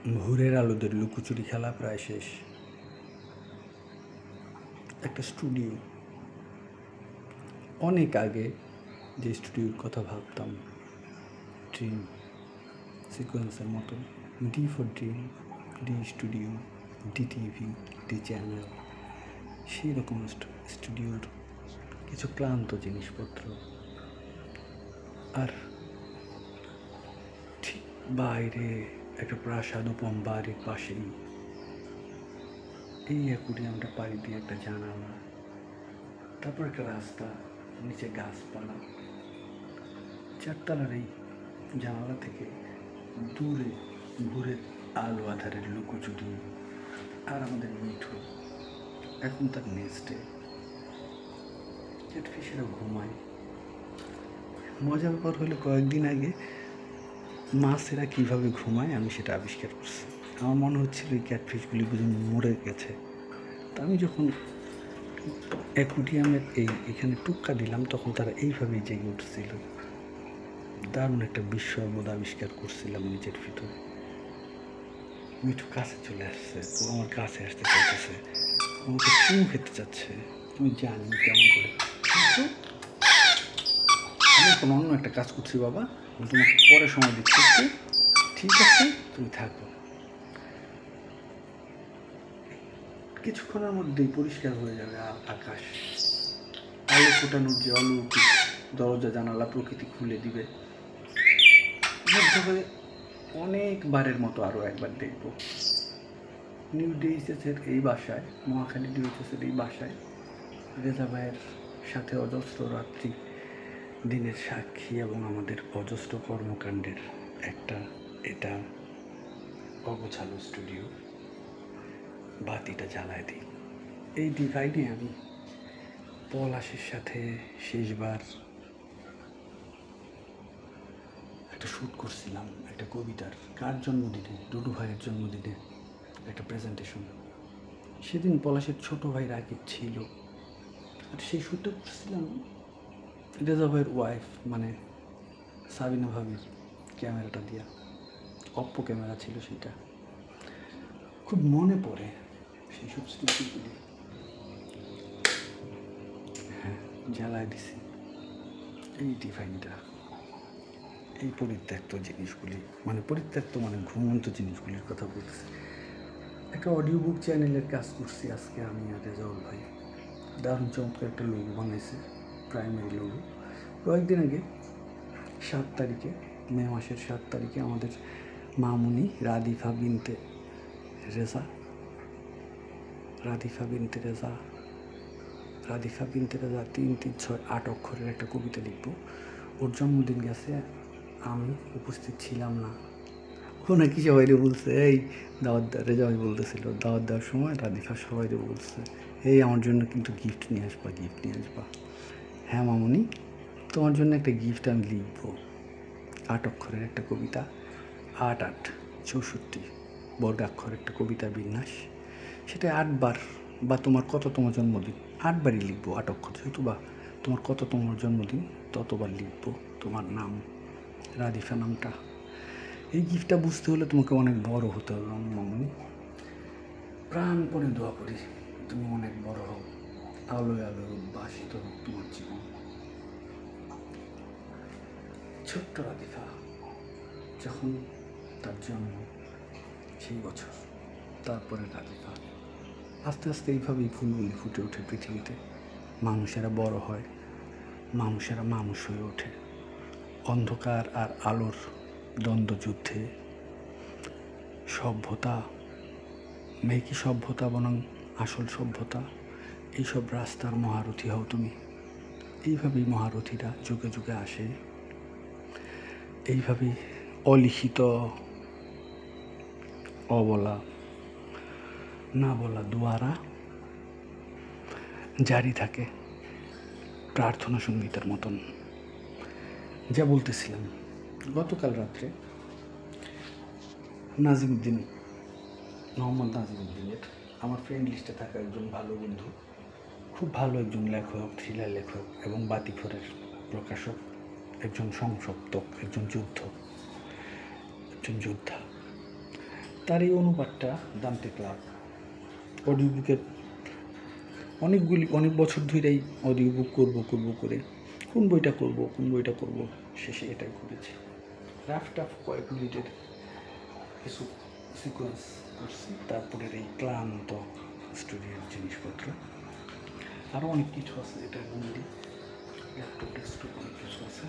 ভোরের আলোদের লুকোচুরি খেলা প্রায় শেষ। একটা স্টুডিও, অনেক আগে যে স্টুডিওর কথা ভাবতাম, ড্রিম সিকোয়েন্সের মতো, D for dream, D studio, D TV, D channel, সেই রকম স্টুডিওর কিছু ক্লান্ত জিনিসপত্র। আর ঠিক বাইরে একটা প্রাসাদোপম বাড়ির পাশেই এই অ্যাকুরিয়ামটা পাড়ি দিয়ে একটা জানালা, তারপর একটা রাস্তা, নিচে গাছপালা। চারতলার এই জানালা থেকে দূরে ভোরের আলো আধারের লুকোচুরি। আর আমাদের মিঠু এখন তার নেস্টে, ক্যাটফিশেরা ঘুমায়। মজার ব্যাপার হলো, কয়েকদিন আগে মাছেরা কীভাবে ঘুমায় আমি সেটা আবিষ্কার করছি। আমার মনে হচ্ছিল এই ক্যাটফিশগুলি বুঝি মরে গেছে। তা আমি যখন অ্যাকুরিয়ামের এখানে টুক্কা দিলাম, তখন তারা এইভাবেই জেগে উঠছিল। দারুণ একটা বিস্ময়বোধ আবিষ্কার করছিলাম নিজের ভিতরে। মিঠু কাছে চলে আসছে, ও আমার কাছে আসতে চাইতেছে, আমাকে চুমু খেতে চাচ্ছে। আমি জানি কেমন করে। আমি এখন অন্য একটা কাজ করছি বাবা, আমি তোমাকে পরে সময় দিচ্ছি। ঠিক আছে, তুমি থাকো। কিছুক্ষণের মধ্যেই পরিষ্কার হয়ে যাবে আকাশ। আলো ফোটানোর যে অলৌকিক দরজা জানালা প্রকৃতি খুলে দিবে। অনেকবারের মতো আরও একবার দেখব। নিউ ডিএইচএসের এই বাসায়, মহাখালী ডিএইচএসের এই বাসায় রেজা ভাইয়ের সাথে অজস্র রাত্রি দিনের সাক্ষী এবং আমাদের অজস্র কর্মকাণ্ডের একটা এটা অগোছালো স্টুডিও। বাতিটা জ্বালায় দিই। এই ডিভাইডে আমি পলাশের সাথে শেষবার একটা শ্যুট করছিলাম, একটা কবিতার, কার জন্মদিনে, ডুডু ভাইয়ের জন্মদিনে একটা প্রেজেন্টেশন। সেদিন পলাশের ছোট ভাই রাকিব ছিল। আর সেই শ্যুটটা করছিলাম রেজা ভাইয়ের ওয়াইফ মানে সাবিনা ভাবির ক্যামেরাটা দিয়া। অপ্পো ক্যামেরা ছিল সেটা। খুব মনে পড়ে সেই সব স্মৃতিগুলি। হ্যাঁ, জ্বালায় দিছি এই ডিভাইনটা। এই পরিত্যক্ত জিনিসগুলি, মানে পরিত্যক্ত মানে ঘুমন্ত জিনিসগুলির কথা বলতেছি। একটা অডিও বুক চ্যানেলের কাজ করছি আজকে আমি আর রেজাউল ভাই। দারুণ চমৎকার একটা লোগো বানাইছে, প্রাইমারি লোগো। কয়েকদিন আগে 7 তারিখে, মে মাসের 7 তারিখে আমাদের মামুনি রাদিফা বিনতে রেজা 3-3-6 8 অক্ষরের একটা কবিতা লিখব। ওর জন্মদিন গেছে, আমি উপস্থিত ছিলাম না। ও নাকি সবাইরে বলছে, এই দাওয়াত রেজা ভাই বলতেছিল দাওয়াত দেওয়ার সময় রাদিফা সবাইরে বলছে, এই আমার জন্য কিন্তু গিফট নিয়ে আসবা। হ্যাঁ মামুনি, তোমার জন্য একটা গিফট আমি লিখব। 8 অক্ষরের একটা কবিতা, 8-8-64 বর্গাক্ষর একটা কবিতা বিন্যাস। সেটা 8 বার, বা তোমার কততম জন্মদিন 8 বারই লিখবো। 8 অক্ষর যেহেতু, বা তোমার কততম জন্মদিন ততবার লিখবো তোমার নাম, রাদিফা নামটা। এই গিফটটা বুঝতে হলে তোমাকে অনেক বড় হতে হবে মামুনি। প্রাণপণে দোয়া করি তুমি অনেক বড় হও, আলোয় আলোয় উদ্ভাসিত হোক তোমার জীবন। ছোট্ট রাদিফা যখন তার জন্ম, সেই বছর, তারপরে রাদিফা আস্তে আস্তে এইভাবেই ফুলগুলি ফুটে ওঠে পৃথিবীতে। মানুষেরা বড় হয়, মানুষেরা মানুষ হয়ে ওঠে। অন্ধকার আর আলোর দ্বন্দ্বযুদ্ধে সভ্যতা, মেকি সভ্যতা বনাম আসল সভ্যতা, এইসব রাস্তার মহারথী হও তুমি। এইভাবেই মহারথীরা যুগে যুগে আসে। এইভাবেই অলিখিত, অবলা, না বলা দুয়ারা জারি থাকে, প্রার্থনা সঙ্গীতের মতন। যা বলতেছিলাম, গতকাল রাত্রে নাজিমুদ্দিন, মোহাম্মদ নাজিমুদ্দিনের, আমার ফ্রেন্ড লিস্টে থাকা একজন ভালো বন্ধু, খুব ভালো একজন লেখক, থ্রিলার লেখক এবং বাতিঘরের প্রকাশক, একজন সংসপ্তক, একজন যোদ্ধা। তার এই অনুবাদটা দান্তে ক্লাব অডিও বুকের অনেক বছর ধরেই অডিও বুক করবো করে কোন বইটা করব শেষে এটাই করেছি। রাফ কয়েক মিনিটের কিছু সিকোয়েন্স করছি, তারপরে এই ক্লান্ত স্টুডিওর জিনিসপত্র আরও অনেক কিছু আছে, এটার মধ্যে ল্যাপটপ ডেস্কটপ অনেক কিছু আছে।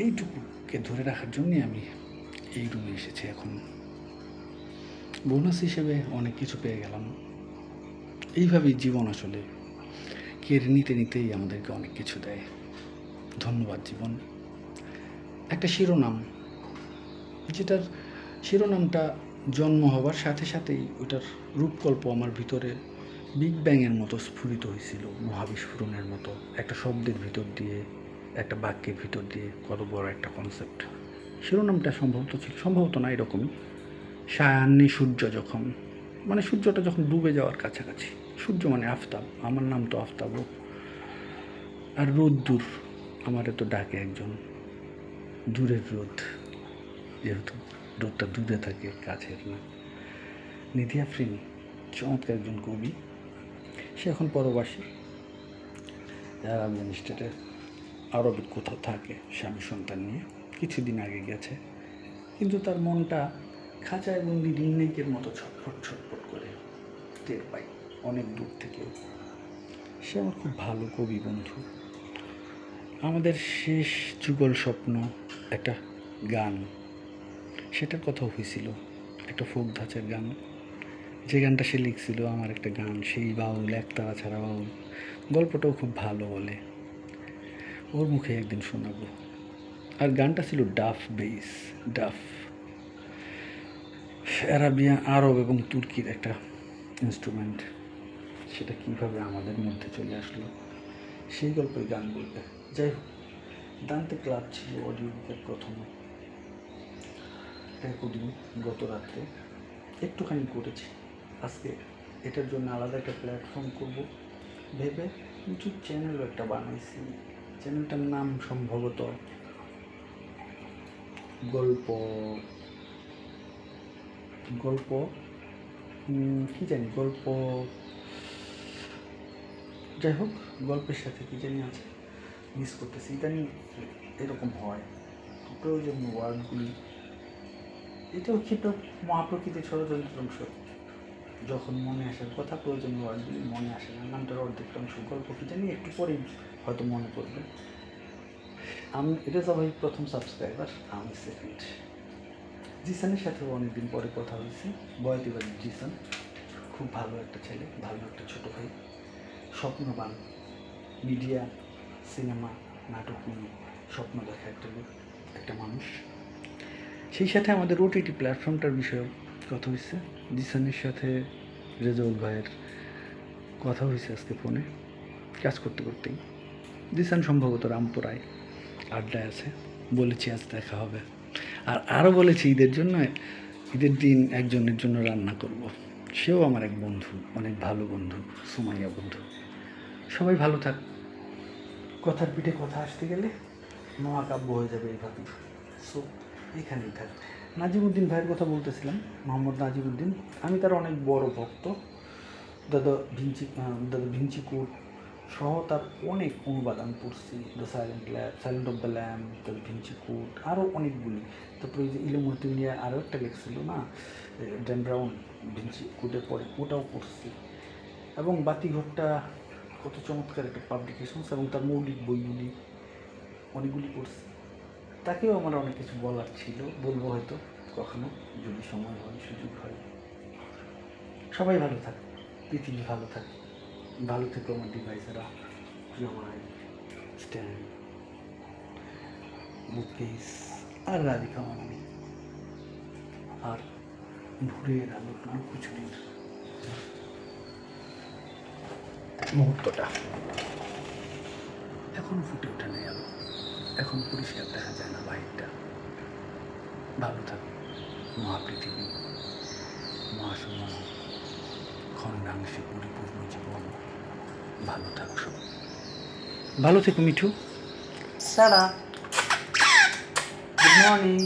এইটুকুকে ধরে রাখার জন্যই আমি এই রুমে এসেছি। এখন বোনাস হিসেবে অনেক কিছু পেয়ে গেলাম। এইভাবেই জীবন আসলে কেড়ে নিতেই আমাদেরকে অনেক কিছু দেয়। ধন্যবাদ জীবন। একটা শিরোনাম, যেটার শিরোনামটা জন্ম হবার সাথে সাথেই ওটার রূপকল্প আমার ভিতরে বিগ ব্যাংয়ের মতো স্ফুরিত হয়েছিল, মহাবিস্ফোরণের মতো। একটা শব্দের ভিতর দিয়ে, একটা বাক্যের ভিতর দিয়ে কত বড় একটা কনসেপ্ট। শিরোনামটা সম্ভবত না এরকমই, সায়ান্নে সূর্য যখন, মানে সূর্যটা যখন ডুবে যাওয়ার কাছাকাছি। সূর্য মানে আফতাব, আমার নাম তো আফতাব। আর রোদ্দুর, আমারে তো ডাকে একজন, দূরের রোদ, যেহেতু রোদটা দূরে থাকে, কাছের না। নিধি আফরিন চমৎকার একজন কবি, সে এখন পরবাসী, আরবিয়ান স্টেটে আরবের কোথাও থাকে, স্বামী সন্তান নিয়ে কিছুদিন আগে গেছে। কিন্তু তার মনটা খাঁচায় বন্দি রিংনেকের মতো ছটফট করে টের পাই অনেক দূর থেকে। সে আমার খুব ভালো কবি বন্ধু। আমাদের শেষ যুগল স্বপ্ন একটা গান, সেটার কথা হয়েছিল, একটা ফোক ধাঁচের গান। যে গানটা সে লিখছিল, আমার একটা গান, সেই বাউল একতারা ছাড়া বাউল। গল্পটাও খুব ভালো বলে, ওর মুখে একদিন শোনাবো। আর গানটা ছিল ডাফ বেস, ডাফ আরব এবং তুর্কির একটা ইনস্ট্রুমেন্ট। সেটা কীভাবে আমাদের মধ্যে চলে আসলো, সেই গল্পের গান বলবে। যাই হোক, দান্তে ক্লাব ছিল অডিও বুকের প্রথম রেকর্ডিং। গত রাত্রে একটুখানি করেছি। আজকে এটার জন্য আলাদা একটা প্ল্যাটফর্ম করব ভেবে ইউটিউব চ্যানেলও একটা বানাইছি। চ্যানেলটার নাম সম্ভবত গল্প কি জানি, যাই হোক, গল্পের সাথে কি জানি আছে, মিস করতেছি। ইদানিং এরকম হয়, প্রয়োজনীয় ওয়ার্ডগুলি, এটাও ক্ষিপ্ত মহাপ্রকৃতির ষড়যন্ত্র অংশ। যখন মনে আসার কথা, প্রয়োজনীয় ওয়ার্ডগুলি মনে আসে না, নামটার অর্ধেক অংশ। গল্প কি জানি একটু পরেই হয়তো মনে পড়বে। আমি এটা সবাই প্রথম সাবস্ক্রাইবার, আমি সেকেন্ড। জিসানের সাথেও অনেকদিন পরে কথা হয়েছে। বয়তিবাড়ির জিসান খুব ভালো একটা ছেলে, ভালো একটা ছোটো ভাই, স্বপ্নবান, মিডিয়া, সিনেমা, নাটক নিয়ে স্বপ্ন দেখা একটা মানুষ। সেই সাথে আমাদের ওটিটি প্ল্যাটফর্মটার বিষয়েও কথা হয়েছে। জিসানের সাথে রেজাউল ভাইয়ের কথা হয়েছে আজকে ফোনে, কাজ করতে করতেই। জিসান সম্ভবত রামপুরায় আড্ডায় আছে, বলেছি আজ দেখা হবে। আর আরও বলেছি ঈদের দিন একজনের জন্য রান্না করব। সেও আমার এক বন্ধু, অনেক ভালো বন্ধু, সুমাইয়া বন্ধু। সবাই ভালো থাক। কথার পিঠে কথা আসতে গেলে মহাকাব্য হয়ে যাবে এইভাবে। সো এখানেই থাক। নাজিমুদ্দিন ভাইয়ের কথা বলতেছিলাম, মোহাম্মদ নাজিমুদ্দিন। আমি তার অনেক বড় ভক্ত। দাদা ভিঞ্চি কোড সহ তার অনেক অনুবাদ আমি পড়ছি। The silent of the lamb, the Vinci code, আরও অনেকগুলি। তারপরে ওই যে ইলোমূর্তি নিয়ে আরও একটা লেখছিল না, ড্যান ব্রাউন, ভিঞ্চি কোডের পরে, ওটাও পড়ছি। এবং বাতিঘরটা কত চমৎকার একটা পাবলিকেশনস, এবং তার মৌলিক বইগুলি অনেকগুলি পড়ছি। তাকেও আমার অনেক কিছু বলার ছিল, বলবো হয়তো কখনো, যদি সময় হয়, সুযোগ হয়। সবাই ভালো থাক, পৃথিবী ভালো থাক, ভালো থেকো আমার ডিভাইসেরা, প্রিয় মাই স্ট্যান্ড, বুককেস, আর রাধিকা মামনি, আর ভোরের আলো লুকোচুরির মুহূর্তটা এখন ফুটে ওঠে না আলো, এখন পরিষ্কার দেখা যায় না বাইকটা। ভালো থাক মহাপৃথিবী, মহাশূন্য, খণ্ডাংশে পরিপূর্ণ জীবন। ভালো থাক সব, ভালো থেকো মিঠু। সারা, গুড মর্নিং।